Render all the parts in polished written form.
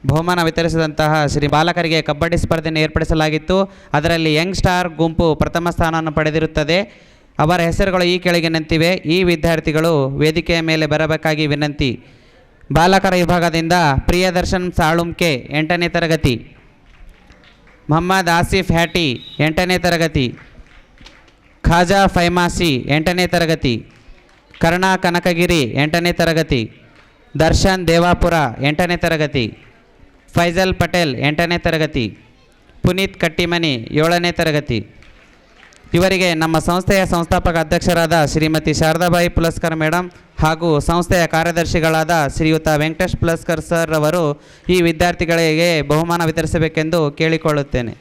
ಬಹುಮಾನ ವಿತರಿಸಿದಂತಹ ಶ್ರೀ ಬಾಲಕರಿಗೆ ಕಬಡ್ಡಿ ಸ್ಪರ್ಧೆಯನ್ನು ಏರ್ಪಡಿಸಲಾಗಿತ್ತು. ಅದರಲ್ಲಿ ಯಂಗ್ ಸ್ಟಾರ್ ಗುಂಪು ಪ್ರಥಮ ಸ್ಥಾನವನ್ನು ಪಡೆದಿರುತ್ತದೆ. ಅವರ ಹೆಸರುಗಳು ಈ ಕೆಳಗಿನಂತಿವೆ. ಈ ವಿದ್ಯಾರ್ಥಿಗಳು ವೇದಿಕೆಯ ಮೇಲೆ ಬರಬೇಕಾಗಿ ವಿನಂತಿ. ಬಾಲಕರ ವಿಭಾಗದಿಂದ ಪ್ರಿಯದರ್ಶನ್ ಸಾಳುಂಕೆ 8ನೇ ತರಗತಿ, ಮೊಹಮ್ಮದ್ ಆಸಿಫ್ ಹ್ಯಾಟಿ 8ನೇ ತರಗತಿ, ಖಾಜಾ ಫೈಮಾಸಿ 8ನೇ ತರಗತಿ, ಕರ್ಣ ಕನಕಗಿರಿ 8ನೇ ತರಗತಿ, ದರ್ಶನ್ ದೇವಾಪುರ 8ನೇ ತರಗತಿ, ಫೈಜಲ್ ಪಟೇಲ್ 8ನೇ ತರಗತಿ, ಪುನೀತ್ ಕಟ್ಟಿಮನಿ 7ನೇ ತರಗತಿ. ಇವರಿಗೆ ನಮ್ಮ ಸಂಸ್ಥೆಯ ಸಂಸ್ಥಾಪಕ ಅಧ್ಯಕ್ಷರಾದ ಶ್ರೀಮತಿ ಶಾರದಾಬಾಯಿ ಪುಲಸ್ಕರ್ ಮೇಡಮ್ ಹಾಗೂ ಸಂಸ್ಥೆಯ ಕಾರ್ಯದರ್ಶಿಗಳಾದ ಶ್ರೀಯುತ ವೆಂಕಟೇಶ್ ಪುಲಸ್ಕರ್ ಸರ್ ಅವರು ಈ ವಿದ್ಯಾರ್ಥಿಗಳಿಗೆ ಬಹುಮಾನ ವಿತರಿಸಬೇಕೆಂದು ಕೇಳಿಕೊಳ್ಳುತ್ತೇನೆ.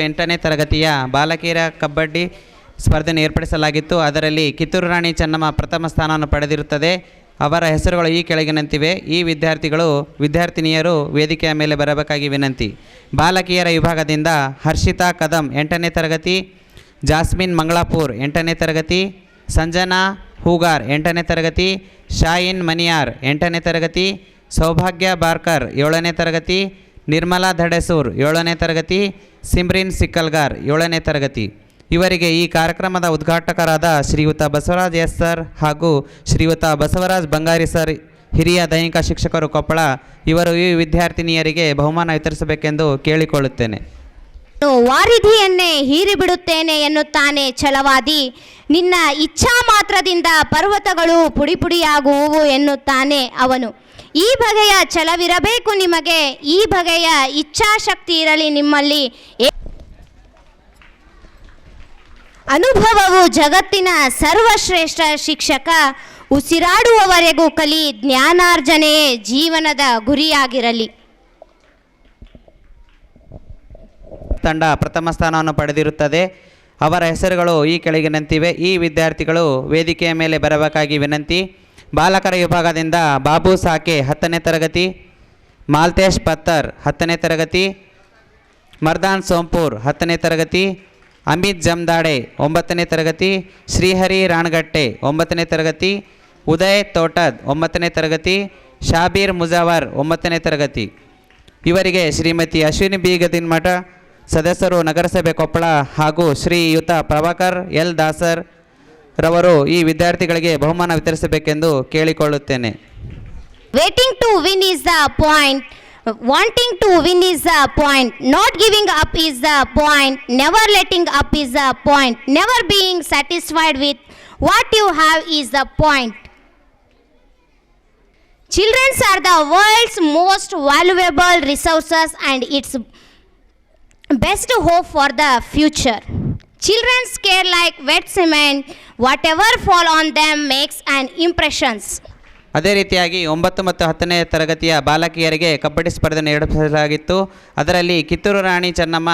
ಎಂಟನೇ ತರಗತಿಯ ಬಾಲಕಿಯರ ಕಬಡ್ಡಿ ಸ್ಪರ್ಧೆಯನ್ನು ಏರ್ಪಡಿಸಲಾಗಿತ್ತು. ಅದರಲ್ಲಿ ಕಿತ್ತೂರು ರಾಣಿ ಚೆನ್ನಮ್ಮ ಪ್ರಥಮ ಸ್ಥಾನವನ್ನು ಪಡೆದಿರುತ್ತದೆ. ಅವರ ಹೆಸರುಗಳು ಈ ಕೆಳಗಿನಂತಿವೆ. ಈ ವಿದ್ಯಾರ್ಥಿನಿಯರು ವೇದಿಕೆಯ ಮೇಲೆ ಬರಬೇಕಾಗಿ ವಿನಂತಿ. ಬಾಲಕಿಯರ ವಿಭಾಗದಿಂದ ಹರ್ಷಿತಾ ಕದಂ 8ನೇ ತರಗತಿ, ಜಾಸ್ಮಿನ್ ಮಂಗಳಾಪುರ್ 8ನೇ ತರಗತಿ, ಸಂಜನಾ ಹೂಗಾರ್ 8ನೇ ತರಗತಿ, ಶಾಯಿನ್ ಮನಿಯಾರ್ 8ನೇ ತರಗತಿ, ಸೌಭಾಗ್ಯ ಬಾರ್ಕರ್ 7ನೇ ತರಗತಿ, ನಿರ್ಮಲಾ ಧಡೆಸೂರ್ 7ನೇ ತರಗತಿ, ಸಿಮ್ರಿನ್ ಸಿಕ್ಕಲ್ಗಾರ್ 7ನೇ ತರಗತಿ. ಇವರಿಗೆ ಈ ಕಾರ್ಯಕ್ರಮದ ಉದ್ಘಾಟಕರಾದ ಶ್ರೀಯುತ ಬಸವರಾಜ್ ಎಸ್ ಸರ್ ಹಾಗೂ ಶ್ರೀಯುತ ಬಸವರಾಜ್ ಬಂಗಾರಿ ಸರ್, ಹಿರಿಯ ದೈಹಿಕ ಶಿಕ್ಷಕರು ಕೊಪ್ಪಳ, ಇವರು ಈ ವಿದ್ಯಾರ್ಥಿನಿಯರಿಗೆ ಬಹುಮಾನ ವಿತರಿಸಬೇಕೆಂದು ಕೇಳಿಕೊಳ್ಳುತ್ತೇನೆ. ವಾರಿಧಿಯನ್ನೇ ಹೀರಿಬಿಡುತ್ತೇನೆ ಎನ್ನುತ್ತಾನೆ ಛಲವಾದಿ, ನಿನ್ನ ಇಚ್ಛಾ ಮಾತ್ರದಿಂದ ಪರ್ವತಗಳು ಪುಡಿಪುಡಿಯಾಗುವುವು ಎನ್ನುತ್ತಾನೆ ಅವನು. ಈ ಬಗೆಯ ಛಲವಿರಬೇಕು ನಿಮಗೆ, ಈ ಬಗೆಯ ಇಚ್ಛಾಶಕ್ತಿ ಇರಲಿ ನಿಮ್ಮಲ್ಲಿ. ಅನುಭವವು ಜಗತ್ತಿನ ಸರ್ವಶ್ರೇಷ್ಠ ಶಿಕ್ಷಕ, ಉಸಿರಾಡುವವರೆಗೂ ಕಲಿ, ಜ್ಞಾನಾರ್ಜನೆಯೇ ಜೀವನದ ಗುರಿಯಾಗಿರಲಿ. ತಂಡ ಪ್ರಥಮ ಸ್ಥಾನವನ್ನು ಪಡೆದಿರುತ್ತದೆ. ಅವರ ಹೆಸರುಗಳು ಈ ಕೆಳಗಿನಂತಿವೆ. ಈ ವಿದ್ಯಾರ್ಥಿಗಳು ವೇದಿಕೆಯ ಮೇಲೆ ಬರಬೇಕಾಗಿ ವಿನಂತಿ. ಬಾಲಕರ ವಿಭಾಗದಿಂದ ಬಾಬು ಸಾಕೆ 10ನೇ ತರಗತಿ, ಮಾಲ್ತೇಶ್ ಪತ್ತರ್ 10ನೇ ತರಗತಿ, ಮರ್ದಾನ್ ಸೋಂಪೂರ್ 10ನೇ ತರಗತಿ, ಅಮಿತ್ ಜಮ್ದಾಡೆ 9ನೇ ತರಗತಿ, ಶ್ರೀಹರಿ ರಾಣಗಟ್ಟೆ 9ನೇ ತರಗತಿ, ಉದಯ್ ತೋಟದ್ 9ನೇ ತರಗತಿ, ಶಾಬೀರ್ ಮುಜಾವರ್ 9ನೇ ತರಗತಿ. ಇವರಿಗೆ ಶ್ರೀಮತಿ ಅಶ್ವಿನಿ ಬಿ ಗದಿನ್ಮಠ, ಸದಸ್ಯರು ನಗರಸಭೆ ಕೊಪ್ಪಳ ಹಾಗೂ ಶ್ರೀಯುತ ಪ್ರಭಾಕರ್ ಎಲ್ ದಾಸರ್ ರವರು ಈ ವಿದ್ಯಾರ್ಥಿಗಳಿಗೆ ಬಹುಮಾನ ವಿತರಿಸಬೇಕೆಂದು ಕೇಳಿಕೊಳ್ಳುತ್ತೇನೆ. Waiting to win is the point, wanting to win is the point, not giving up is the point, never letting up is the point, never being satisfied with what you have is the point. Children are the world's most valuable resources and its best hope for the future. Children care like wet cement, whatever fall on them makes an impressions. ಅದೇ ರೀತಿಯಾಗಿ 9 ಮತ್ತು 10ನೇ ತರಗತಿಯ ಬಾಲಕಿಯರಿಗೆ ಕಬಡ್ಡಿ ಸ್ಪರ್ಧೆಯನ್ನು ಏರ್ಪಡಿಸಲಾಗಿತ್ತು. ಅದರಲ್ಲಿ ಕಿತ್ತೂರು ರಾಣಿ ಚೆನ್ನಮ್ಮ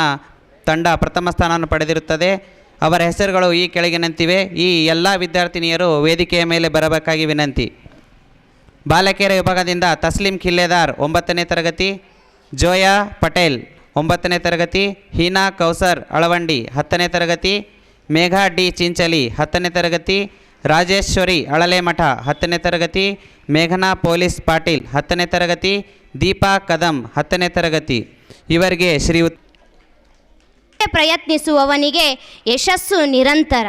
ತಂಡ ಪ್ರಥಮ ಸ್ಥಾನವನ್ನು ಪಡೆದಿರುತ್ತದೆ. ಅವರ ಹೆಸರುಗಳು ಈ ಕೆಳಗಿನಂತಿವೆ. ಈ ಎಲ್ಲ ವಿದ್ಯಾರ್ಥಿನಿಯರು ವೇದಿಕೆಯ ಮೇಲೆ ಬರಬೇಕಾಗಿ ವಿನಂತಿ. ಬಾಲಕಿಯರ ವಿಭಾಗದಿಂದ ತಸ್ಲಿಂ ಖಿಲ್ಲೆದಾರ್ 9ನೇ ತರಗತಿ, ಜೋಯಾ ಪಟೇಲ್ 9ನೇ ತರಗತಿ, ಹೀನಾ ಕೌಸರ್ ಅಳವಂಡಿ 10ನೇ ತರಗತಿ, ಮೇಘಾ ಡಿ ಚಿಂಚಲಿ 10ನೇ ತರಗತಿ, ರಾಜೇಶ್ವರಿ ಅಳಲೆಮಠ 10ನೇ ತರಗತಿ, ಮೇಘನಾ ಪೊಲೀಸ್ ಪಾಟೀಲ್ 10ನೇ ತರಗತಿ, ದೀಪಾ ಕದಂ 10ನೇ ತರಗತಿ. ಇವರಿಗೆ ಶ್ರೀಯುತ ಪ್ರಯತ್ನಿಸುವವನಿಗೆ ಯಶಸ್ಸು ನಿರಂತರ.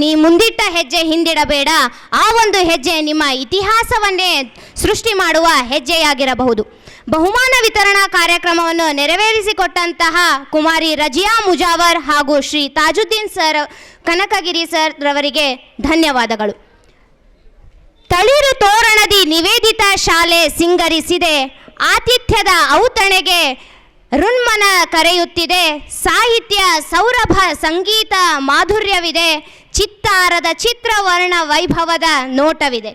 ನೀ ಮುಂದಿಟ್ಟ ಹೆಜ್ಜೆ ಹಿಂದಿಡಬೇಡ, ಆ ಒಂದು ಹೆಜ್ಜೆ ನಿಮ್ಮ ಇತಿಹಾಸವನ್ನೇ ಸೃಷ್ಟಿ ಮಾಡುವ ಹೆಜ್ಜೆಯಾಗಿರಬಹುದು. ಬಹುಮಾನ ವಿತರಣಾ ಕಾರ್ಯಕ್ರಮವನ್ನು ನೆರವೇರಿಸಿಕೊಟ್ಟಂತಹ ಕುಮಾರಿ ರಜಿಯಾ ಮುಜಾವರ್ ಹಾಗೂ ಶ್ರೀ ತಾಜುದ್ದೀನ್ ಸರ್ ಕನಕಗಿರಿ ಸರ್ ರವರಿಗೆ ಧನ್ಯವಾದಗಳು. ತಳಿರು ತೋರಣದಿ ನಿವೇದಿತ ಶಾಲೆ ಸಿಂಗರಿಸಿದೆ, ಆತಿಥ್ಯದ ಔತಣೆಗೆ ಋನ್ಮನ ಕರೆಯುತ್ತಿದೆ. ಸಾಹಿತ್ಯ ಸೌರಭ, ಸಂಗೀತ ಮಾಧುರ್ಯವಿದೆ. ಚಿತ್ತಾರದ ಚಿತ್ರವರ್ಣ ವೈಭವದ ನೋಟವಿದೆ.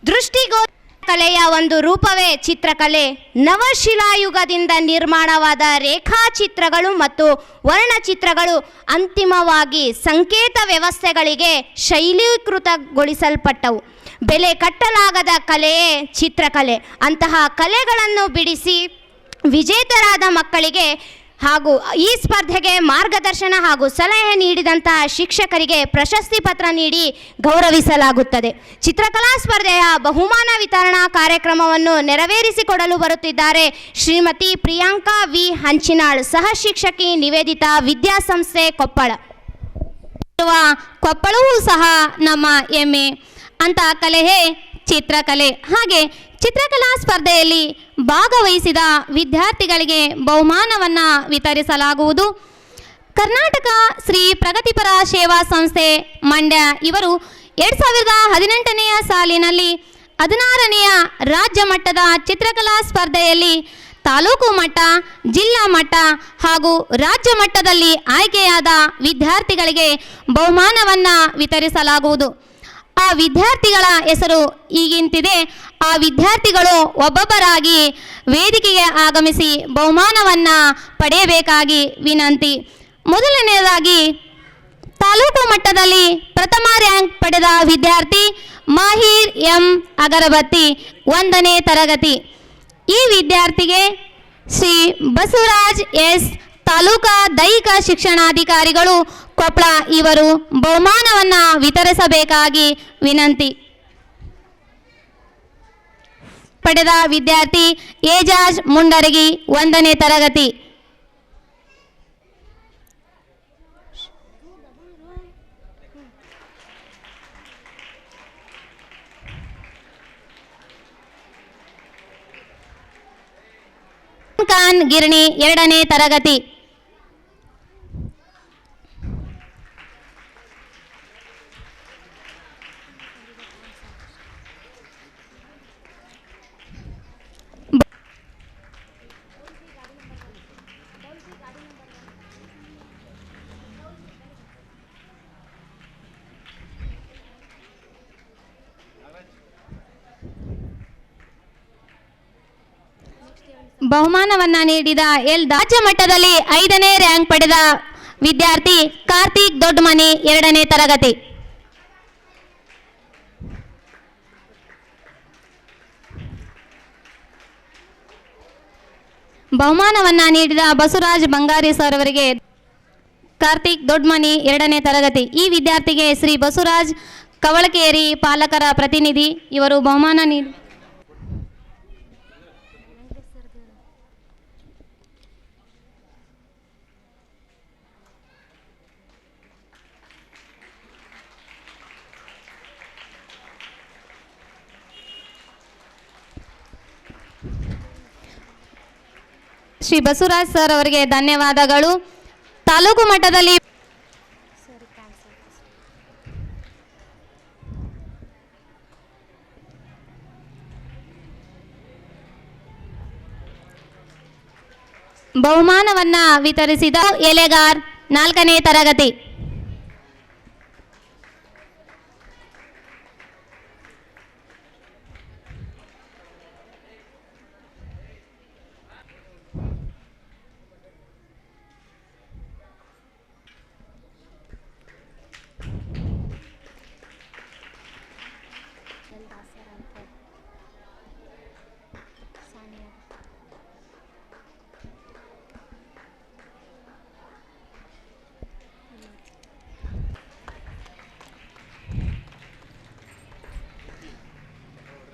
ದೃಷ್ಟಿಗೋ ಕಲೆಯ ಒಂದು ರೂಪವೇ ಚಿತ್ರಕಲೆ. ನವಶಿಲಾಯುಗದಿಂದ ನಿರ್ಮಾಣವಾದ ರೇಖಾಚಿತ್ರಗಳು ಮತ್ತು ವರ್ಣಚಿತ್ರಗಳು ಅಂತಿಮವಾಗಿ ಸಂಕೇತ ವ್ಯವಸ್ಥೆಗಳಿಗೆ ಶೈಲೀಕೃತಗೊಳಿಸಲ್ಪಟ್ಟವು. ಬೆಲೆ ಕಟ್ಟಲಾಗದ ಕಲೆಯೇ ಚಿತ್ರಕಲೆ. ಅಂತಹ ಕಲೆಗಳನ್ನು ಬಿಡಿಸಿ ವಿಜೇತರಾದ ಮಕ್ಕಳಿಗೆ ಹಾಗೂ ಈ ಸ್ಪರ್ಧೆಗೆ ಮಾರ್ಗದರ್ಶನ ಹಾಗೂ ಸಲಹೆ ನೀಡಿದಂತಹ ಶಿಕ್ಷಕರಿಗೆ ಪ್ರಶಸ್ತಿ ಪತ್ರ ನೀಡಿ ಗೌರವಿಸಲಾಗುತ್ತದೆ. ಚಿತ್ರಕಲಾ ಸ್ಪರ್ಧೆಯ ಬಹುಮಾನ ವಿತರಣಾ ಕಾರ್ಯಕ್ರಮವನ್ನು ನೆರವೇರಿಸಿಕೊಡಲು ಬರುತ್ತಿದ್ದಾರೆ ಶ್ರೀಮತಿ ಪ್ರಿಯಾಂಕಾ ವಿ ಹಂಚಿನಾಳ್, ಸಹ ಶಿಕ್ಷಕಿ ನಿವೇದಿತಾ, ವಿದ್ಯಾಸಂಸ್ಥೆ ಕೊಪ್ಪಳ. ಕೊಪ್ಪಳವೂ ಸಹ ನಮ್ಮ ಹೆಮ್ಮೆ. ಅಂತ ಕಲೆಯೇ ಚಿತ್ರಕಲೆ. ಹಾಗೆ ಚಿತ್ರಕಲಾ ಸ್ಪರ್ಧೆಯಲ್ಲಿ ಭಾಗವಹಿಸಿದ ವಿದ್ಯಾರ್ಥಿಗಳಿಗೆ ಬಹುಮಾನವನ್ನು ವಿತರಿಸಲಾಗುವುದು. ಕರ್ನಾಟಕ ಶ್ರೀ ಪ್ರಗತಿಪರ ಸೇವಾ ಸಂಸ್ಥೆ ಮಂಡ್ಯ ಇವರು 2018ನೇ ಸಾಲಿನಲ್ಲಿ 16ನೆಯ ರಾಜ್ಯ ಮಟ್ಟದ ಚಿತ್ರಕಲಾ ಸ್ಪರ್ಧೆಯಲ್ಲಿ ತಾಲೂಕು ಮಟ್ಟ, ಜಿಲ್ಲಾ ಮಟ್ಟ ಹಾಗೂ ರಾಜ್ಯ ಮಟ್ಟದಲ್ಲಿ ಆಯ್ಕೆಯಾದ ವಿದ್ಯಾರ್ಥಿಗಳಿಗೆ ಬಹುಮಾನವನ್ನು ವಿತರಿಸಲಾಗುವುದು. ಆ ವಿದ್ಯಾರ್ಥಿಗಳ ಹೆಸರು ಹೀಗಿಂತಿದೆ. ಆ ವಿದ್ಯಾರ್ಥಿಗಳು ಒಬ್ಬೊಬ್ಬರಾಗಿ ವೇದಿಕೆಗೆ ಆಗಮಿಸಿ ಬಹುಮಾನವನ್ನು ಪಡೆಯಬೇಕಾಗಿ ವಿನಂತಿ. ಮೊದಲನೆಯದಾಗಿ ತಾಲೂಕು ಮಟ್ಟದಲ್ಲಿ ಪ್ರಥಮ ರ್ಯಾಂಕ್ ಪಡೆದ ವಿದ್ಯಾರ್ಥಿ ಮಾಹಿರ್ ಎಂ ಅಗರಬತ್ತಿ, 1ನೇ ತರಗತಿ. ಈ ವಿದ್ಯಾರ್ಥಿಗೆ ಶ್ರೀ ಬಸವರಾಜ್ ಎಸ್, ತಾಲೂಕಾ ದೈಹಿಕ ಶಿಕ್ಷಣಾಧಿಕಾರಿಗಳು ಕೊಪ್ಪಳ ಇವರು ಬಹುಮಾನವನ್ನು ವಿತರಿಸಬೇಕಾಗಿ ವಿನಂತಿ. ಪಡೆದ ವಿದ್ಯಾರ್ಥಿ ಏಜಾಜ್ ಮುಂಡರಗಿ, 1ನೇ ತರಗತಿ. ಖಾನ್ ಗಿರಣಿ, 2ನೇ ತರಗತಿ. ಬಹುಮಾನವನ್ನು ನೀಡಿದ ರಾಜ್ಯ ಮಟ್ಟದಲ್ಲಿ 5ನೇ ರ್ಯಾಂಕ್ ಪಡೆದ ವಿದ್ಯಾರ್ಥಿ ಕಾರ್ತಿಕ್ ದೊಡ್ಡಮನಿ, 2ನೇ ತರಗತಿ. ಬಹುಮಾನವನ್ನು ನೀಡಿದ ಬಸವರಾಜ್ ಬಂಗಾರಿ ಸರ್ ಅವರಿಗೆ ಕಾರ್ತಿಕ್ ದೊಡ್ಡಮನಿ, 2ನೇ ತರಗತಿ. ಈ ವಿದ್ಯಾರ್ಥಿಗೆ ಶ್ರೀ ಬಸವರಾಜ್ ಕವಳಕೇರಿ ಪಾಲಕರ ಪ್ರತಿನಿಧಿ ಇವರು ಬಹುಮಾನ ನೀಡಿ ಶ್ರೀ ಬಸವರಾಜ್ ಸರ್ ಅವರಿಗೆ ಧನ್ಯವಾದಗಳು. ತಾಲೂಕು ಮಟ್ಟದಲ್ಲಿ ಬಹುಮಾನವನ್ನು ವಿತರಿಸಿದ ಎಲೆಗಾರ್, 4ನೇ ತರಗತಿ.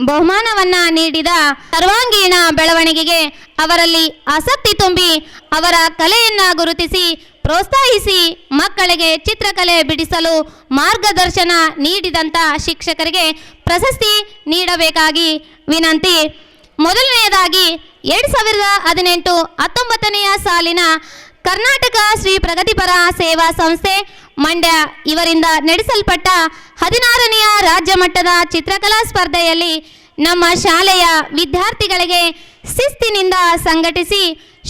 ಬಹುಮಾನವನ್ನು ನೀಡಿದ ಸರ್ವಾಂಗೀಣ ಬೆಳವಣಿಗೆಗೆ ಅವರಲ್ಲಿ ಆಸಕ್ತಿ ತುಂಬಿ ಅವರ ಕಲೆಯನ್ನು ಗುರುತಿಸಿ ಪ್ರೋತ್ಸಾಹಿಸಿ ಮಕ್ಕಳಿಗೆ ಚಿತ್ರಕಲೆ ಬಿಡಿಸಲು ಮಾರ್ಗದರ್ಶನ ನೀಡಿದಂಥ ಶಿಕ್ಷಕರಿಗೆ ಪ್ರಶಸ್ತಿ ನೀಡಬೇಕಾಗಿ ವಿನಂತಿ. ಮೊದಲನೆಯದಾಗಿ 2018-19ನೇ ಸಾಲಿನ ಕರ್ನಾಟಕ ಶ್ರೀ ಪ್ರಗತಿಪರ ಸೇವಾ ಸಂಸ್ಥೆ ಮಂಡ್ಯ ಇವರಿಂದ ನಡೆಸಲ್ಪಟ್ಟ 16ನೆಯ ರಾಜ್ಯ ಮಟ್ಟದ ಚಿತ್ರಕಲಾ ಸ್ಪರ್ಧೆಯಲ್ಲಿ ನಮ್ಮ ಶಾಲೆಯ ವಿದ್ಯಾರ್ಥಿಗಳಿಗೆ ಸಿ ಶಿಸ್ತಿನಿಂದ ಸಂಘಟಿಸಿ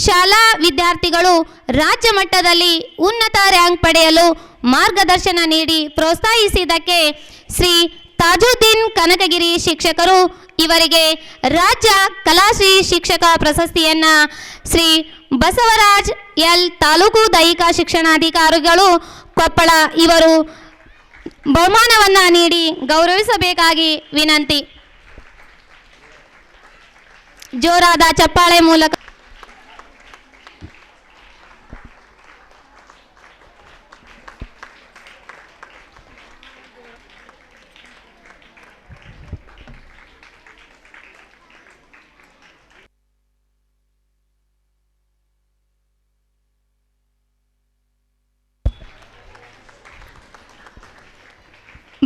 ಶಾಲಾ ವಿದ್ಯಾರ್ಥಿಗಳು ರಾಜ್ಯ ಮಟ್ಟದಲ್ಲಿ ಉನ್ನತ ರ್ಯಾಂಕ್ ಪಡೆಯಲು ಮಾರ್ಗದರ್ಶನ ನೀಡಿ ಪ್ರೋತ್ಸಾಹಿಸಿದ್ದಕ್ಕೆ ಶ್ರೀ ತಾಜುದ್ದೀನ್ ಕನಕಗಿರಿ ಶಿಕ್ಷಕರು ಇವರಿಗೆ ರಾಜ್ಯ ಕಲಾಶ್ರೀ ಶಿಕ್ಷಕ ಪ್ರಶಸ್ತಿಯನ್ನ ಶ್ರೀ ಬಸವರಾಜ್ ಎಲ್ ತಾಲೂಕು ದೈಹಿಕ ಶಿಕ್ಷಣಾಧಿಕಾರಿಗಳು ಕೊಪ್ಪಳ ಇವರು ಬಹುಮಾನವನ್ನ ನೀಡಿ ಗೌರವಿಸಬೇಕಾಗಿ ವಿನಂತಿ. ಜೋರಾದ ಚಪ್ಪಾಳೆ ಮೂಲಕ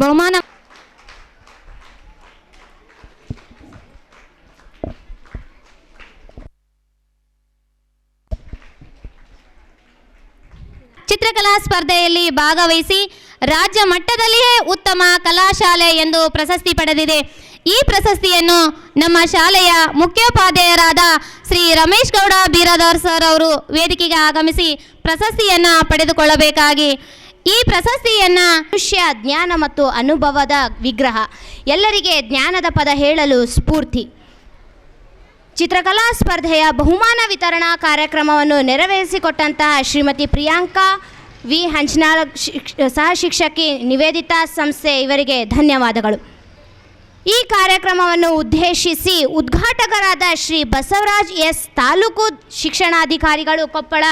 ಬಹುಮಾನ ಚಿತ್ರಕಲಾ ಸ್ಪರ್ಧೆಯಲ್ಲಿ ಭಾಗವಹಿಸಿ ರಾಜ್ಯ ಮಟ್ಟದಲ್ಲಿಯೇ ಉತ್ತಮ ಕಲಾಶಾಲೆ ಎಂದು ಪ್ರಶಸ್ತಿ ಪಡೆದಿದೆ. ಈ ಪ್ರಶಸ್ತಿಯನ್ನು ನಮ್ಮ ಶಾಲೆಯ ಮುಖ್ಯೋಪಾಧ್ಯಾಯರಾದ ಶ್ರೀ ರಮೇಶ್ ಗೌಡ ಬೀರಾದಾರ್ ಸರ್ ಅವರು ವೇದಿಕೆಗೆ ಆಗಮಿಸಿ ಪ್ರಶಸ್ತಿಯನ್ನು ಪಡೆದುಕೊಳ್ಳಬೇಕಾಗಿ. ಈ ಪ್ರಶಸ್ತಿಯನ್ನ ಮನುಷ್ಯ ಜ್ಞಾನ ಮತ್ತು ಅನುಭವದ ವಿಗ್ರಹ, ಎಲ್ಲರಿಗೆ ಜ್ಞಾನದ ಪದ ಹೇಳಲು ಸ್ಫೂರ್ತಿ. ಚಿತ್ರಕಲಾ ಸ್ಪರ್ಧೆಯ ಬಹುಮಾನ ವಿತರಣಾ ಕಾರ್ಯಕ್ರಮವನ್ನು ನೆರವೇರಿಸಿಕೊಟ್ಟಂತಹ ಶ್ರೀಮತಿ ಪ್ರಿಯಾಂಕಾ ವಿ ಹಂಚನಾಳ್ ಸಹ ಶಿಕ್ಷಕಿ ನಿವೇದಿತಾ ಸಂಸ್ಥೆ ಇವರಿಗೆ ಧನ್ಯವಾದಗಳು. ಈ ಕಾರ್ಯಕ್ರಮವನ್ನು ಉದ್ದೇಶಿಸಿ ಉದ್ಘಾಟಕರಾದ ಶ್ರೀ ಬಸವರಾಜ್ ಎಸ್ ತಾಲೂಕು ಶಿಕ್ಷಣಾಧಿಕಾರಿಗಳು ಕೊಪ್ಪಳ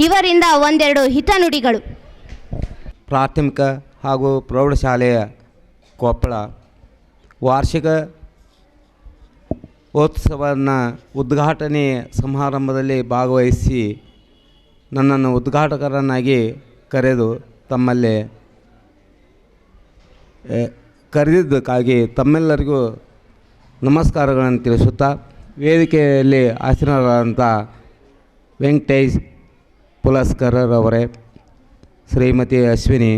ಇವರಿಂದ ಒಂದೆರಡು ಹಿತನುಡಿಗಳು. ಪ್ರಾಥಮಿಕ ಹಾಗೂ ಪ್ರೌಢಶಾಲೆಯ ಕೊಪ್ಪಳ ವಾರ್ಷಿಕ ಉತ್ಸವವನ್ನು ಉದ್ಘಾಟನೆ ಸಮಾರಂಭದಲ್ಲಿ ಭಾಗವಹಿಸಿ ನನ್ನನ್ನು ಉದ್ಘಾಟಕರನ್ನಾಗಿ ಕರೆದು ತಮ್ಮಲ್ಲಿ ಕರೆದಿದ್ದಕ್ಕಾಗಿ ತಮ್ಮೆಲ್ಲರಿಗೂ ನಮಸ್ಕಾರಗಳನ್ನು ತಿಳಿಸುತ್ತಾ ವೇದಿಕೆಯಲ್ಲಿ ಆಸೀನರಾದಂಥ ವೆಂಕಟೇಶ್ ಪುಲಸ್ಕರರವರೇ, ಶ್ರೀಮತಿ ಅಶ್ವಿನಿ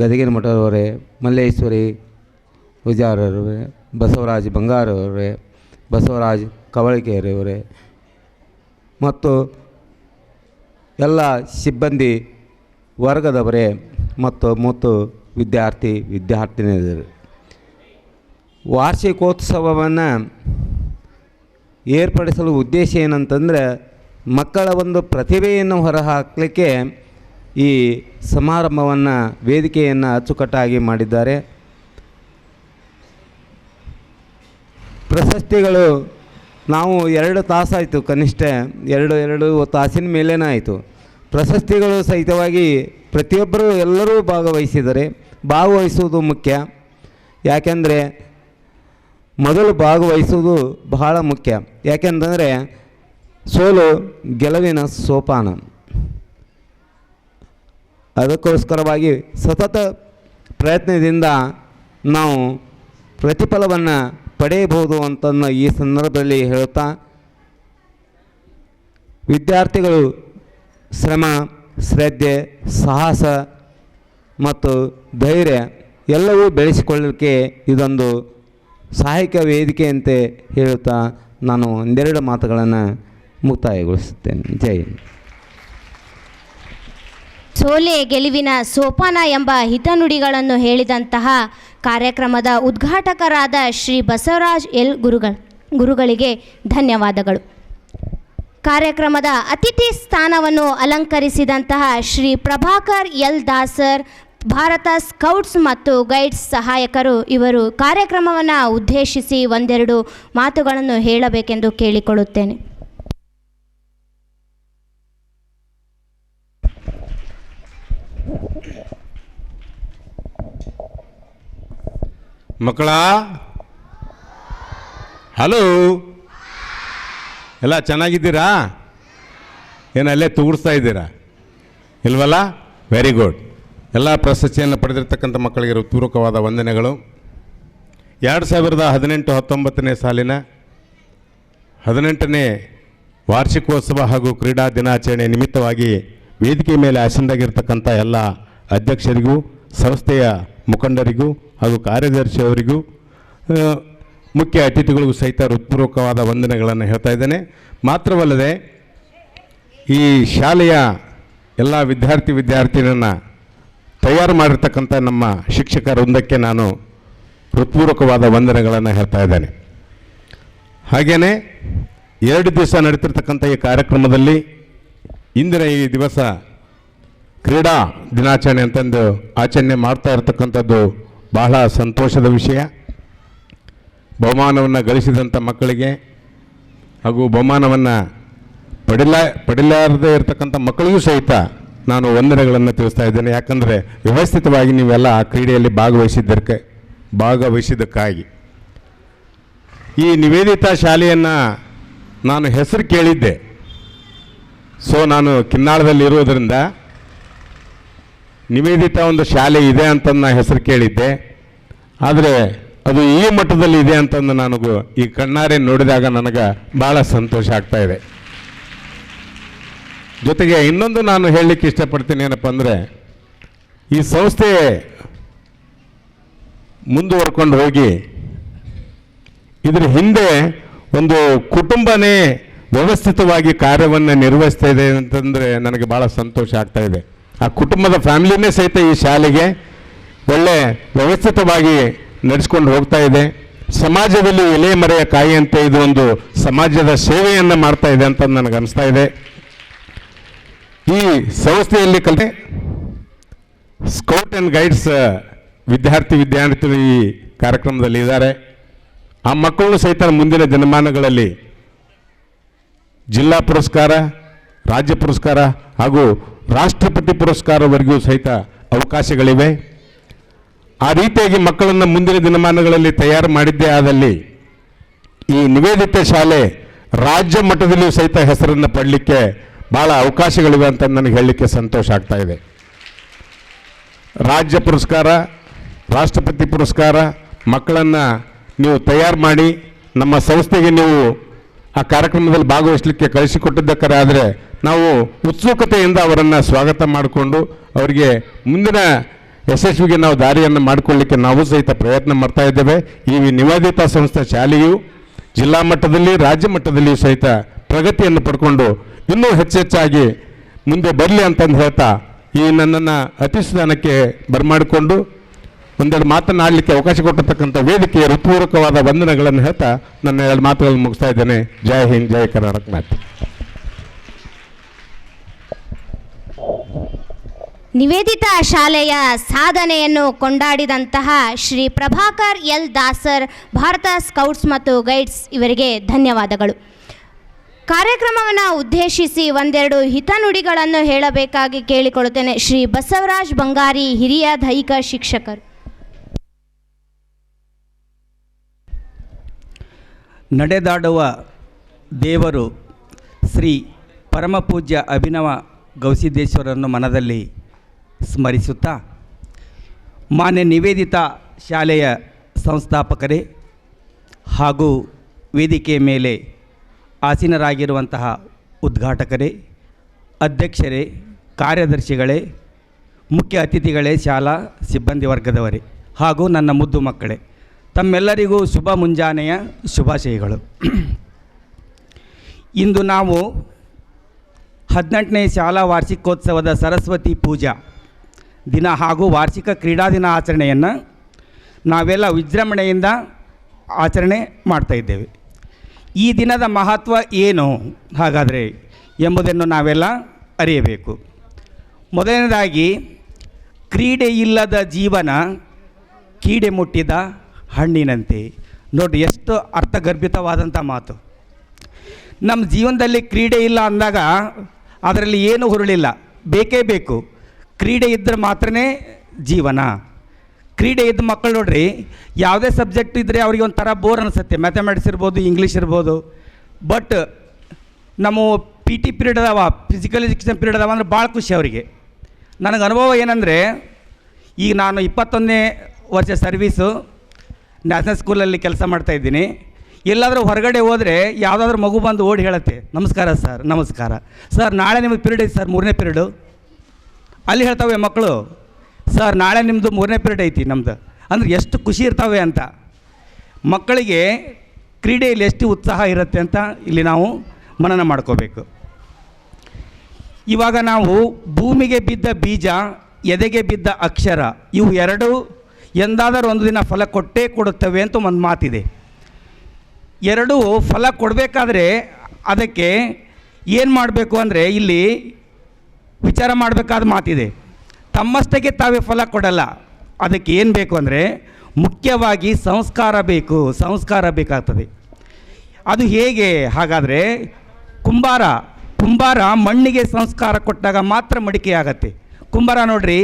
ಗದಗಿನಮಠರವರೇ, ಮಲ್ಲೇಶ್ವರಿ ಪೂಜಾರರವರೇ, ಬಸವರಾಜ್ ಬಂಗಾರವರೇ, ಬಸವರಾಜ್ ಕವಳಿಕೆರೆಯವರೇ ಮತ್ತು ಎಲ್ಲ ಸಿಬ್ಬಂದಿ ವರ್ಗದವರೇ ಮತ್ತು ವಿದ್ಯಾರ್ಥಿನಿಯರು, ವಾರ್ಷಿಕೋತ್ಸವವನ್ನು ಏರ್ಪಡಿಸಲು ಉದ್ದೇಶ ಏನಂತಂದರೆ ಮಕ್ಕಳ ಒಂದು ಪ್ರತಿಭೆಯನ್ನು ಹೊರಹಾಕಲಿಕ್ಕೆ ಈ ಸಮಾರಂಭವನ್ನು ವೇದಿಕೆಯನ್ನು ಅಚ್ಚುಕಟ್ಟಾಗಿ ಮಾಡಿದ್ದಾರೆ. ಪ್ರಶಸ್ತಿಗಳು ನಾವು 2 ತಾಸಾಯಿತು, ಕನಿಷ್ಠ 2 ತಾಸಿನ ಮೇಲೇನೇ ಆಯಿತು. ಪ್ರಶಸ್ತಿಗಳು ಸಹಿತವಾಗಿ ಪ್ರತಿಯೊಬ್ಬರು ಎಲ್ಲರೂ ಭಾಗವಹಿಸಿದ್ದಾರೆ. ಭಾಗವಹಿಸುವುದು ಮುಖ್ಯ, ಯಾಕೆಂದರೆ ಮೊದಲು ಭಾಗವಹಿಸುವುದು ಬಹಳ ಮುಖ್ಯ. ಯಾಕೆಂತಂದರೆ ಸೋಲು ಗೆಲುವಿನ ಸೋಪಾನ. ಅದಕ್ಕೋಸ್ಕರವಾಗಿ ಸತತ ಪ್ರಯತ್ನದಿಂದ ನಾವು ಪ್ರತಿಫಲವನ್ನು ಪಡೆಯಬಹುದು ಅಂತನ್ನು ಈ ಸಂದರ್ಭದಲ್ಲಿ ಹೇಳುತ್ತಾ, ವಿದ್ಯಾರ್ಥಿಗಳು ಶ್ರಮ, ಶ್ರದ್ಧೆ, ಸಾಹಸ ಮತ್ತು ಧೈರ್ಯ ಎಲ್ಲವೂ ಬೆಳೆಸಿಕೊಳ್ಳಲಿಕ್ಕೆ ಇದೊಂದು ಸಹಾಯಕ ವೇದಿಕೆಯಂತೆ ಹೇಳುತ್ತಾ ನಾನು ಒಂದೆರಡು ಮಾತುಗಳನ್ನು ಮುಕ್ತಾಯಗೊಳಿಸುತ್ತೇನೆ. ಜೈ ಹಿಂದ್. ಸೋಲೆ ಗೆಲುವಿನ ಸೋಪಾನ ಎಂಬ ಹಿತನುಡಿಗಳನ್ನು ಹೇಳಿದಂತಹ ಕಾರ್ಯಕ್ರಮದ ಉದ್ಘಾಟಕರಾದ ಶ್ರೀ ಬಸವರಾಜ್ ಎಲ್ ಗುರುಗಳಿಗೆ ಧನ್ಯವಾದಗಳು. ಕಾರ್ಯಕ್ರಮದ ಅತಿಥಿ ಸ್ಥಾನವನ್ನು ಅಲಂಕರಿಸಿದಂತಹ ಶ್ರೀ ಪ್ರಭಾಕರ್ ಎಲ್ ದಾಸರ್, ಭಾರತ ಸ್ಕೌಟ್ಸ್ ಮತ್ತು ಗೈಡ್ಸ್ ಸಹಾಯಕರು, ಇವರು ಕಾರ್ಯಕ್ರಮವನ್ನು ಉದ್ದೇಶಿಸಿ ಒಂದೆರಡು ಮಾತುಗಳನ್ನು ಹೇಳಬೇಕೆಂದು ಕೇಳಿಕೊಳ್ಳುತ್ತೇನೆ. ಮಕ್ಕಳ ಹಲೋ, ಎಲ್ಲ ಚೆನ್ನಾಗಿದ್ದೀರಾ? ಏನಲ್ಲೇ ತೂಗಿಸ್ತಾ ಇದ್ದೀರಾ ಇಲ್ವಲ್ಲ? Very good. ಎಲ್ಲ ಪ್ರಶಸ್ತಿಯನ್ನು ಪಡೆದಿರ್ತಕ್ಕಂಥ ಮಕ್ಕಳಿಗೆ ಪೂರ್ವಕವಾದ ವಂದನೆಗಳು. 2018-19 ಸಾಲಿನ 18ನೇ ವಾರ್ಷಿಕೋತ್ಸವ ಹಾಗೂ ಕ್ರೀಡಾ ದಿನಾಚರಣೆ ನಿಮಿತ್ತವಾಗಿ ವೇದಿಕೆ ಮೇಲೆ ಆಸೀನರಾಗಿರ್ತಕ್ಕಂಥ ಎಲ್ಲ ಅಧ್ಯಕ್ಷರಿಗೂ, ಸಂಸ್ಥೆಯ ಮುಖಂಡರಿಗೂ ಹಾಗೂ ಕಾರ್ಯದರ್ಶಿಯವರಿಗೂ ಮುಖ್ಯ ಅತಿಥಿಗಳಿಗೂ ಸಹಿತ ಹೃತ್ಪೂರ್ವಕವಾದ ವಂದನೆಗಳನ್ನು ಹೇಳ್ತಾ ಇದ್ದೇನೆ. ಮಾತ್ರವಲ್ಲದೆ ಈ ಶಾಲೆಯ ಎಲ್ಲ ವಿದ್ಯಾರ್ಥಿನಿಯನ್ನು ತಯಾರು ಮಾಡಿರ್ತಕ್ಕಂಥ ನಮ್ಮ ಶಿಕ್ಷಕ ವೃಂದಕ್ಕೆ ನಾನು ಹೃತ್ಪೂರ್ವಕವಾದ ವಂದನೆಗಳನ್ನು ಹೇಳ್ತಾ ಇದ್ದೇನೆ. ಹಾಗೆಯೇ 2 ದಿವಸ ನಡೀತಿರ್ತಕ್ಕಂಥ ಈ ಕಾರ್ಯಕ್ರಮದಲ್ಲಿ ಇಂದಿನ ಈ ದಿವಸ ಕ್ರೀಡಾ ದಿನಾಚರಣೆ ಅಂತಂದು ಆಚರಣೆ ಮಾಡ್ತಾ ಇರತಕ್ಕಂಥದ್ದು ಬಹಳ ಸಂತೋಷದ ವಿಷಯ. ಬಹುಮಾನವನ್ನು ಗಳಿಸಿದಂಥ ಮಕ್ಕಳಿಗೆ ಹಾಗೂ ಬಹುಮಾನವನ್ನು ಪಡಿಲಾರದೇ ಇರತಕ್ಕಂಥ ಮಕ್ಕಳಿಗೂ ಸಹಿತ ನಾನು ವಂದನೆಗಳನ್ನು ತಿಳಿಸ್ತಾ ಇದ್ದೇನೆ. ಯಾಕಂದರೆ ವ್ಯವಸ್ಥಿತವಾಗಿ ನೀವೆಲ್ಲ ಆ ಕ್ರೀಡೆಯಲ್ಲಿ ಭಾಗವಹಿಸಿದ್ದಕ್ಕಾಗಿ. ಈ ನಿವೇದಿತಾ ಶಾಲೆಯನ್ನು ನಾನು ಹೆಸರು ಕೇಳಿದ್ದೆ. ಸೊ ನಾನು ಕಿನ್ನಾಳದಲ್ಲಿ ಇರೋದರಿಂದ ನಿವೇದಿತಾ ಒಂದು ಶಾಲೆ ಇದೆ ಅಂತ ನಾನು ಹೆಸರು ಕೇಳಿದ್ದೆ. ಆದರೆ ಅದು ಈ ಮಟ್ಟದಲ್ಲಿ ಇದೆ ಅಂತಂದು ನನಗೂ ಈ ಕಣ್ಣಾರೆ ನೋಡಿದಾಗ ನನಗೆ ಭಾಳ ಸಂತೋಷ ಆಗ್ತಾ ಇದೆ. ಜೊತೆಗೆ ಇನ್ನೊಂದು ನಾನು ಹೇಳಲಿಕ್ಕೆ ಇಷ್ಟಪಡ್ತೀನಿ, ಏನಪ್ಪ ಅಂದರೆ ಈ ಸಂಸ್ಥೆ ಮುಂದುವರ್ಕೊಂಡು ಹೋಗಿ ಇದರ ಹಿಂದೆ ಒಂದು ಕುಟುಂಬನೇ ವ್ಯವಸ್ಥಿತವಾಗಿ ಕಾರ್ಯವನ್ನು ನಿರ್ವಹಿಸ್ತಾ ಇದೆ ಅಂತಂದರೆ ನನಗೆ ಭಾಳ ಸಂತೋಷ ಆಗ್ತಾ ಇದೆ. ಆ ಕುಟುಂಬದ ಫ್ಯಾಮಿಲಿನೇ ಸಹಿತ ಈ ಶಾಲೆಗೆ ಒಳ್ಳೆ ವ್ಯವಸ್ಥಿತವಾಗಿ ನಡೆಸ್ಕೊಂಡು ಹೋಗ್ತಾ ಇದೆ. ಸಮಾಜದಲ್ಲಿ ಎಲೆ ಮರೆಯ ಕಾಯಿಯಂತೆ ಇದು ಒಂದು ಸಮಾಜದ ಸೇವೆಯನ್ನು ಮಾಡ್ತಾ ಇದೆ ಅಂತ ನನಗೆ ಅನಿಸ್ತಾ ಇದೆ. ಈ ಸಂಸ್ಥೆಯಲ್ಲಿ ಸ್ಕೌಟ್ ಆ್ಯಂಡ್ ಗೈಡ್ಸ್ ವಿದ್ಯಾರ್ಥಿಗಳು ಈ ಕಾರ್ಯಕ್ರಮದಲ್ಲಿ ಇದ್ದಾರೆ. ಆ ಮಕ್ಕಳು ಸಹಿತ ಮುಂದಿನ ದಿನಮಾನಗಳಲ್ಲಿ ಜಿಲ್ಲಾ ಪುರಸ್ಕಾರ, ರಾಜ್ಯ ಪುರಸ್ಕಾರ ಹಾಗೂ ರಾಷ್ಟ್ರಪತಿ ಪುರಸ್ಕಾರವರೆಗೂ ಸಹಿತ ಅವಕಾಶಗಳಿವೆ. ಆ ರೀತಿಯಾಗಿ ಮಕ್ಕಳನ್ನು ಮುಂದಿನ ದಿನಮಾನಗಳಲ್ಲಿ ತಯಾರು ಮಾಡಿದ್ದೇ ಆದಲ್ಲಿ ಈ ನಿವೇದಿತ ಶಾಲೆ ರಾಜ್ಯ ಮಟ್ಟದಲ್ಲಿಯೂ ಸಹಿತ ಹೆಸರನ್ನು ಪಡಲಿಕ್ಕೆ ಭಾಳ ಅವಕಾಶಗಳಿವೆ ಅಂತ ನನಗೆ ಹೇಳಲಿಕ್ಕೆ ಸಂತೋಷ ಆಗ್ತಾ ಇದೆ. ರಾಜ್ಯ ಪುರಸ್ಕಾರ, ರಾಷ್ಟ್ರಪತಿ ಪುರಸ್ಕಾರ ಮಕ್ಕಳನ್ನು ನೀವು ತಯಾರು ಮಾಡಿ ನಮ್ಮ ಸಂಸ್ಥೆಗೆ ನೀವು ಆ ಕಾರ್ಯಕ್ರಮದಲ್ಲಿ ಭಾಗವಹಿಸಲಿಕ್ಕೆ ಕಳಿಸಿಕೊಟ್ಟಿದ್ದಕ್ಕರೆ ಆದರೆ ನಾವು ಉತ್ಸುಕತೆಯಿಂದ ಅವರನ್ನು ಸ್ವಾಗತ ಮಾಡಿಕೊಂಡು ಅವರಿಗೆ ಮುಂದಿನ ಯಶಸ್ವಿಗೆ ನಾವು ದಾರಿಯನ್ನು ಮಾಡಿಕೊಳ್ಳಲಿಕ್ಕೆ ನಾವು ಸಹಿತ ಪ್ರಯತ್ನ ಮಾಡ್ತಾ ಇದ್ದೇವೆ. ಈ ನಿವೇದಿತಾ ಸಂಸ್ಥೆ ಶಾಲೆಯು ಜಿಲ್ಲಾ ಮಟ್ಟದಲ್ಲಿ, ರಾಜ್ಯ ಮಟ್ಟದಲ್ಲಿಯೂ ಸಹಿತ ಪ್ರಗತಿಯನ್ನು ಪಡ್ಕೊಂಡು ಇನ್ನೂ ಹೆಚ್ಚೆಚ್ಚಾಗಿ ಮುಂದೆ ಬರಲಿ ಅಂತಂದು ಹೇಳ್ತಾ ಈ ನನ್ನನ್ನು ಅತಿಶಯಕ್ಕೆ ಬರಮಾಡಿಕೊಂಡು ಒಂದೆರಡು ಮಾತನಾಡಲಿಕ್ಕೆ ಅವಕಾಶ ಕೊಟ್ಟಿರ್ತಕ್ಕಂಥ ವೇದಿಕೆಯ ಹೃತ್ಪೂರ್ವಕವಾದ ವಂದನೆಗಳನ್ನು ಹೇಳ್ತಾ ನನ್ನ 2 ಮಾತುಗಳನ್ನು ಮುಗಿಸ್ತಾ ಇದ್ದೇನೆ. ಜೈ ಹಿಂದ್, ಜೈ ಕರ್ನಾಟಕ ಮಾತೆ. ನಿವೇದಿತಾ ಶಾಲೆಯ ಸಾಧನೆಯನ್ನು ಕೊಂಡಾಡಿದಂತಹ ಶ್ರೀ ಪ್ರಭಾಕರ್ ಎಲ್ ದಾಸರ್, ಭಾರತ ಸ್ಕೌಟ್ಸ್ ಮತ್ತು ಗೈಡ್ಸ್ ಇವರಿಗೆ ಧನ್ಯವಾದಗಳು. ಕಾರ್ಯಕ್ರಮವನ್ನು ಉದ್ದೇಶಿಸಿ ಒಂದೆರಡು ಹಿತನುಡಿಗಳನ್ನು ಹೇಳಬೇಕಾಗಿ ಕೇಳಿಕೊಳ್ಳುತ್ತೇನೆ. ಶ್ರೀ ಬಸವರಾಜ್ ಬಂಗಾರಿ, ಹಿರಿಯ ದೈಹಿಕ ಶಿಕ್ಷಕರು. ನಡೆದಾಡುವ ದೇವರು ಶ್ರೀ ಪರಮಪೂಜ್ಯ ಅಭಿನವ ಗವಿಸಿದ್ದೇಶ್ವರನ್ನು ಮನದಲ್ಲಿ ಸ್ಮರಿಸುತ್ತಾ, ಮಾನ್ಯ ನಿವೇದಿತಾ ಶಾಲೆಯ ಸಂಸ್ಥಾಪಕರೇ ಹಾಗೂ ವೇದಿಕೆಯ ಮೇಲೆ ಆಸೀನರಾಗಿರುವಂತಹ ಉದ್ಘಾಟಕರೇ, ಅಧ್ಯಕ್ಷರೇ, ಕಾರ್ಯದರ್ಶಿಗಳೇ, ಮುಖ್ಯ ಅತಿಥಿಗಳೇ, ಶಾಲಾ ಸಿಬ್ಬಂದಿ ವರ್ಗದವರೇ ಹಾಗೂ ನನ್ನ ಮುದ್ದು ಮಕ್ಕಳೇ, ತಮ್ಮೆಲ್ಲರಿಗೂ ಶುಭ ಮುಂಜಾನೆಯ ಶುಭಾಶಯಗಳು. ಇಂದು ನಾವು 18ನೇ ಶಾಲಾ ವಾರ್ಷಿಕೋತ್ಸವದ ಸರಸ್ವತಿ ಪೂಜಾ ದಿನ ಹಾಗೂ ವಾರ್ಷಿಕ ಕ್ರೀಡಾ ದಿನ ಆಚರಣೆಯನ್ನು ನಾವೆಲ್ಲ ವಿಜೃಂಭಣೆಯಿಂದ ಆಚರಣೆ ಮಾಡ್ತಾಯಿದ್ದೇವೆ. ಈ ದಿನದ ಮಹತ್ವ ಏನು ಹಾಗಾದರೆ ಎಂಬುದನ್ನು ನಾವೆಲ್ಲ ಅರಿಯಬೇಕು. ಮೊದಲನೇದಾಗಿ, ಕ್ರೀಡೆ ಇಲ್ಲದ ಜೀವನ ಕೀಡೆ ಮುಟ್ಟಿದ ಹಣ್ಣಿನಂತೆ. ನೋಡಿ, ಎಷ್ಟು ಅರ್ಥಗರ್ಭಿತವಾದಂಥ ಮಾತು. ನಮ್ಮ ಜೀವನದಲ್ಲಿ ಕ್ರೀಡೆ ಇಲ್ಲ ಅಂದಾಗ ಅದರಲ್ಲಿ ಏನೂ ಹುರುಳಿಲ್ಲ, ಬೇಕೇ ಬೇಕು. ಕ್ರೀಡೆ ಇದ್ದರೆ ಮಾತ್ರ ಜೀವನ. ಕ್ರೀಡೆ ಇದ್ದ ಮಕ್ಕಳು ನೋಡ್ರಿ, ಯಾವುದೇ ಸಬ್ಜೆಕ್ಟ್ ಇದ್ದರೆ ಅವ್ರಿಗೆ ಒಂಥರ ಬೋರ್ ಅನಿಸುತ್ತೆ. ಮ್ಯಾಥಮೆಟಿಕ್ಸ್ ಇರ್ಬೋದು, ಇಂಗ್ಲೀಷ್ ಇರ್ಬೋದು. ಬಟ್ ನಮ್ಮ PT ಪೀರಿಯಡ್ ಅದಾವ, ಫಿಸಿಕಲ್ ಎಜುಕೇಷನ್ ಪೀರಿಯಡ್ ಅದಾವ ಅಂದರೆ ಭಾಳ ಖುಷಿ ಅವರಿಗೆ. ನನಗೆ ಅನುಭವ ಏನಂದರೆ, ಈಗ ನಾನು 21ನೇ ವರ್ಷ ಸರ್ವೀಸು ನ್ಯಾಷನಲ್ ಸ್ಕೂಲಲ್ಲಿ ಕೆಲಸ ಮಾಡ್ತಾಯಿದ್ದೀನಿ. ಎಲ್ಲಾದರೂ ಹೊರಗಡೆ ಹೋದರೆ ಯಾವುದಾದ್ರೂ ಮಗು ಬಂದು ಓಡಿ ಹೇಳುತ್ತೆ, ನಮಸ್ಕಾರ ಸರ್, ನಮಸ್ಕಾರ ಸರ್, ನಾಳೆ ನಿಮಗೆ ಪೀರಿಯಡ್ ಐತೆ ಸರ್, 3ನೇ ಪೀರಿಯಡು. ಅಲ್ಲಿ ಹೇಳ್ತಾವೆ ಮಕ್ಕಳು, ಸರ್ ನಾಳೆ ನಿಮ್ಮದು 3ನೇ ಪೀರಿಯಡ್ ಐತಿ ನಮ್ಮದು. ಅಂದರೆ ಎಷ್ಟು ಖುಷಿ ಇರ್ತಾವೆ ಅಂತ. ಮಕ್ಕಳಿಗೆ ಕ್ರೀಡೆಯಲ್ಲಿ ಎಷ್ಟು ಉತ್ಸಾಹ ಇರುತ್ತೆ ಅಂತ ಇಲ್ಲಿ ನಾವು ಮನನ ಮಾಡ್ಕೋಬೇಕು. ಇವಾಗ ನಾವು ಭೂಮಿಗೆ ಬಿದ್ದ ಬೀಜ, ಎದೆಗೆ ಬಿದ್ದ ಅಕ್ಷರ, ಇವು ಎರಡೂ ಎಂದಾದರೂ ಒಂದು ದಿನ ಫಲ ಕೊಟ್ಟೇ ಕೊಡುತ್ತವೆ ಅಂತ ಒಂದು ಮಾತಿದೆ. ಎರಡೂ ಫಲ ಕೊಡಬೇಕಾದ್ರೆ ಅದಕ್ಕೆ ಏನು ಮಾಡಬೇಕು ಅಂದರೆ ಇಲ್ಲಿ ವಿಚಾರ ಮಾಡಬೇಕಾದ ಮಾತಿದೆ. ತಮ್ಮಷ್ಟಕ್ಕೆ ತಾವೇ ಫಲ ಕೊಡಲ್ಲ. ಅದಕ್ಕೆ ಏನು ಬೇಕು ಅಂದರೆ ಮುಖ್ಯವಾಗಿ ಸಂಸ್ಕಾರ ಬೇಕು, ಸಂಸ್ಕಾರ ಬೇಕಾಗ್ತದೆ. ಅದು ಹೇಗೆ ಹಾಗಾದರೆ? ಕುಂಬಾರ ಮಣ್ಣಿಗೆ ಸಂಸ್ಕಾರ ಕೊಟ್ಟಾಗ ಮಾತ್ರ ಮಡಿಕೆ ಆಗತ್ತೆ. ಕುಂಬಾರ ನೋಡ್ರಿ